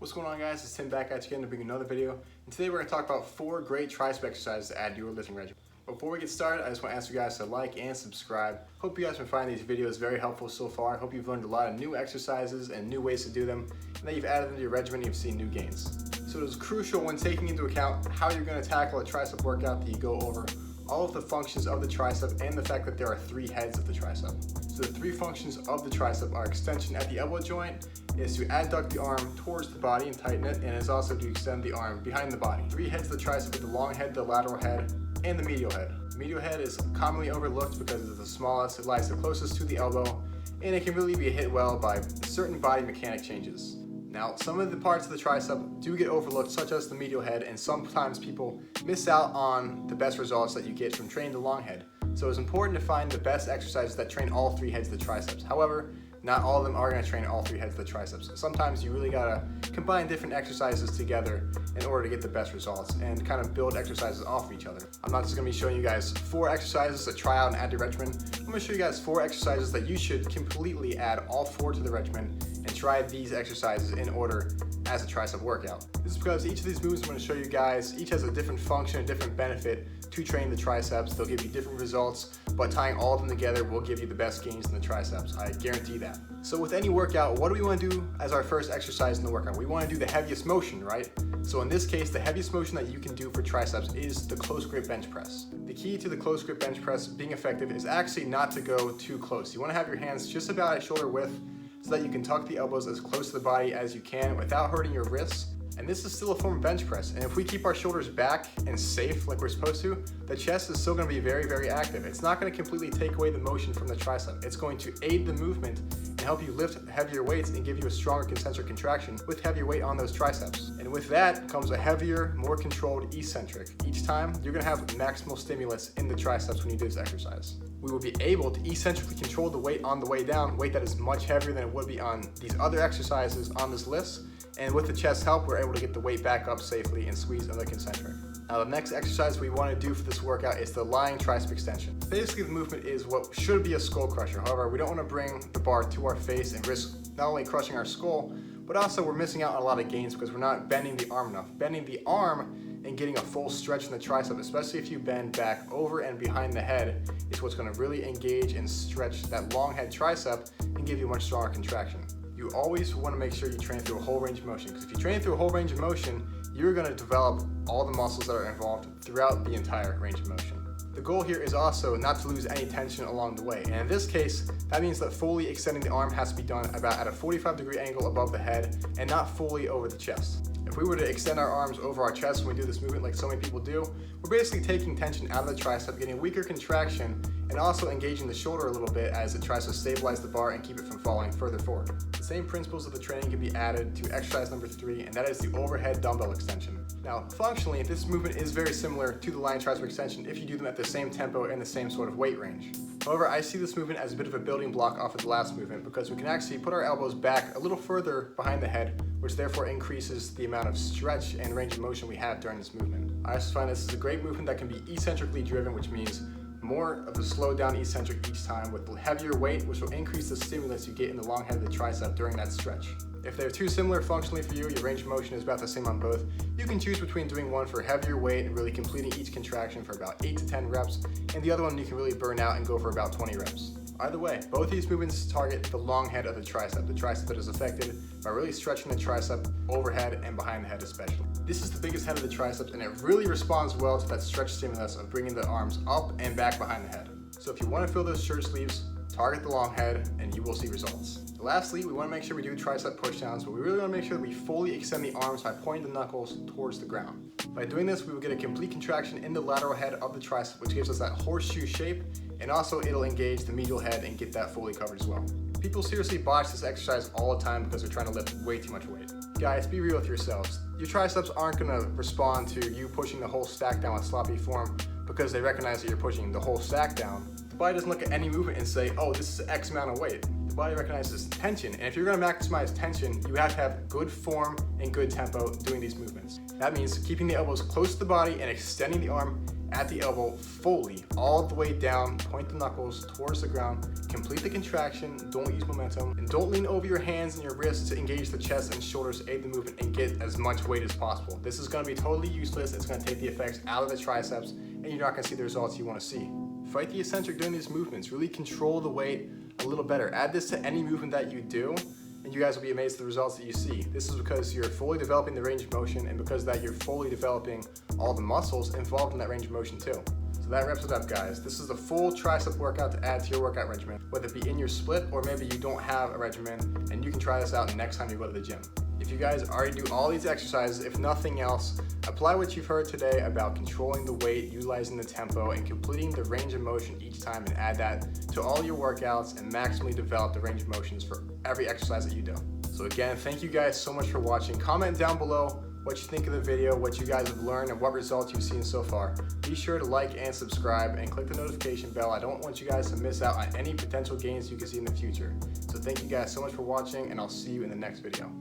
What's going on, guys? It's Tim back at you again to bring another video. And today we're going to talk about 4 great tricep exercises to add to your lifting regimen. Before we get started, I just want to ask you guys to like and subscribe. Hope you guys have been finding these videos very helpful so far. Hope you've learned a lot of new exercises and new ways to do them, and that you've added them to your regimen and you've seen new gains. So it is crucial when taking into account how you're going to tackle a tricep workout that you go over all of the functions of the tricep and the fact that there are 3 heads of the tricep. So the 3 functions of the tricep are extension at the elbow joint, is to adduct the arm towards the body and tighten it, and is also to extend the arm behind the body. 3 heads of the tricep are the long head, the lateral head, and the medial head. The medial head is commonly overlooked because it's the smallest, it lies the closest to the elbow, and it can really be hit well by certain body mechanic changes. Now, some of the parts of the tricep do get overlooked, such as the medial head, and sometimes people miss out on the best results that you get from training the long head. So it's important to find the best exercises that train all 3 heads of the triceps. However, not all of them are going to train all 3 heads of the triceps. Sometimes you really gotta combine different exercises together in order to get the best results and kind of build exercises off of each other. I'm not just going to be showing you guys 4 exercises to try out and add to your regimen. I'm going to show you guys 4 exercises that you should completely add all 4 to the regimen and try these exercises in order as a tricep workout. This is because each of these moves I'm going to show you guys, each has a different function, a different benefit to train the triceps. They'll give you different results, but tying all of them together will give you the best gains in the triceps. I guarantee that. So with any workout, what do we want to do as our first exercise in the workout? We want to do the heaviest motion, right? So in this case, the heaviest motion that you can do for triceps is the close grip bench press. The key to the close grip bench press being effective is actually not to go too close. You want to have your hands just about at shoulder width so that you can tuck the elbows as close to the body as you can without hurting your wrists. And this is still a form of bench press. And if we keep our shoulders back and safe like we're supposed to, the chest is still going to be very, very active. It's not going to completely take away the motion from the tricep. It's going to aid the movement and help you lift heavier weights and give you a stronger concentric contraction with heavier weight on those triceps. And with that comes a heavier, more controlled eccentric. Each time, you're going to have maximal stimulus in the triceps when you do this exercise. We will be able to eccentrically control the weight on the way down, weight that is much heavier than it would be on these other exercises on this list. And with the chest help, we're able to get the weight back up safely and squeeze in the concentric. Now the next exercise we want to do for this workout is the lying tricep extension. Basically the movement is what should be a skull crusher. However, we don't want to bring the bar to our face and risk not only crushing our skull, but also we're missing out on a lot of gains because we're not bending the arm enough. Bending the arm and getting a full stretch in the tricep, especially if you bend back over and behind the head, is what's going to really engage and stretch that long head tricep and give you a much stronger contraction. You always want to make sure you train through a whole range of motion, because if you train through a whole range of motion, you're going to develop all the muscles that are involved throughout the entire range of motion. The goal here is also not to lose any tension along the way, and in this case, that means that fully extending the arm has to be done about at a 45-degree angle above the head and not fully over the chest. If we were to extend our arms over our chest when we do this movement like so many people do, we're basically taking tension out of the tricep, getting a weaker contraction, and also engaging the shoulder a little bit as it tries to stabilize the bar and keep it from falling further forward. The same principles of the training can be added to exercise number 3, and that is the overhead dumbbell extension. Now, functionally, this movement is very similar to the lying tricep extension if you do them at the same tempo and the same sort of weight range. However, I see this movement as a bit of a building block off of the last movement because we can actually put our elbows back a little further behind the head, which therefore increases the amount of stretch and range of motion we have during this movement. I just find this is a great movement that can be eccentrically driven, which means more of a slowed down eccentric each time with heavier weight, which will increase the stimulus you get in the long head of the tricep during that stretch. If they're too similar functionally for you, your range of motion is about the same on both, you can choose between doing one for heavier weight and really completing each contraction for about 8 to 10 reps, and the other one you can really burn out and go for about 20 reps. Either way, both these movements target the long head of the tricep that is affected by really stretching the tricep overhead and behind the head especially. This is the biggest head of the triceps, and it really responds well to that stretch stimulus of bringing the arms up and back behind the head. So if you want to fill those shirt sleeves, target the long head and you will see results. Lastly, we want to make sure we do tricep pushdowns, but we really want to make sure that we fully extend the arms by pointing the knuckles towards the ground. By doing this, we will get a complete contraction in the lateral head of the tricep, which gives us that horseshoe shape, and also it'll engage the medial head and get that fully covered as well. People seriously botch this exercise all the time because they're trying to lift way too much weight. Guys, be real with yourselves. Your triceps aren't going to respond to you pushing the whole stack down with sloppy form because they recognize that you're pushing the whole stack down. The body doesn't look at any movement and say, oh, this is X amount of weight. The body recognizes tension, and if you're going to maximize tension, you have to have good form and good tempo doing these movements. That means keeping the elbows close to the body and extending the arm at the elbow fully, all the way down, point the knuckles towards the ground, complete the contraction, don't use momentum, and don't lean over your hands and your wrists to engage the chest and shoulders, aid the movement, and get as much weight as possible. This is gonna be totally useless. It's gonna take the effects out of the triceps, and you're not gonna see the results you wanna see. Fight the eccentric during these movements. Really control the weight a little better. Add this to any movement that you do, and you guys will be amazed at the results that you see. This is because you're fully developing the range of motion, and because that you're fully developing all the muscles involved in that range of motion too. So that wraps it up, guys. This is a full tricep workout to add to your workout regimen, whether it be in your split or maybe you don't have a regimen, and you can try this out next time you go to the gym. If you guys already do all these exercises, if nothing else, apply what you've heard today about controlling the weight, utilizing the tempo, and completing the range of motion each time, and add that to all your workouts and maximally develop the range of motions for every exercise that you do. So again, thank you guys so much for watching. Comment down below what you think of the video, what you guys have learned, and what results you've seen so far. Be sure to like and subscribe and click the notification bell. I don't want you guys to miss out on any potential gains you can see in the future. So thank you guys so much for watching, and I'll see you in the next video.